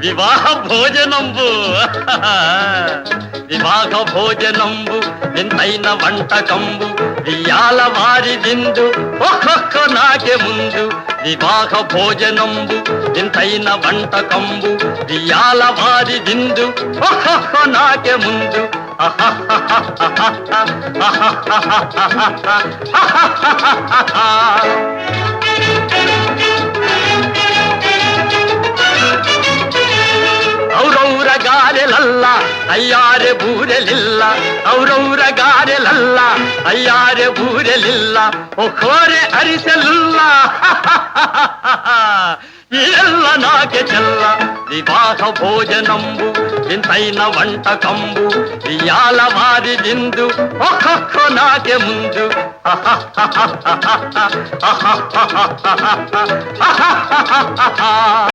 వివాహ భోజనంబు వివాహ భోజనంబు వింతైన వంటకంబు వియాల వారి విందు ఒక్కొక్క నాకే ముందు వివాహ భోజనంబు వింతైన వంటకంబు వియాల వారి విందు ఒక్కొక్క నాకే ముందు ಔರೌರ ಗಾರೆಲಲ್ಲ ಅಯ್ಯಾರೆ ಬೂರೆಲಿಲ್ಲ ಔರೌರ ಗಾರೆಲಲ್ಲ ಅಯ್ಯಾರೆ ಬೂರೆಲಿಲ್ಲ ಒಖೋರೆ ಅರಿಸಲಿಲ್ಲ ಎಲ್ಲ ನಾಕೆ ಚೆಲ್ಲ ವಿವಾಹ ಭೋಜನಂಬು ವಿಂತೈನ వంటకంబు వియాల వారి విందు ఒక్కొక్క నాకే ముందు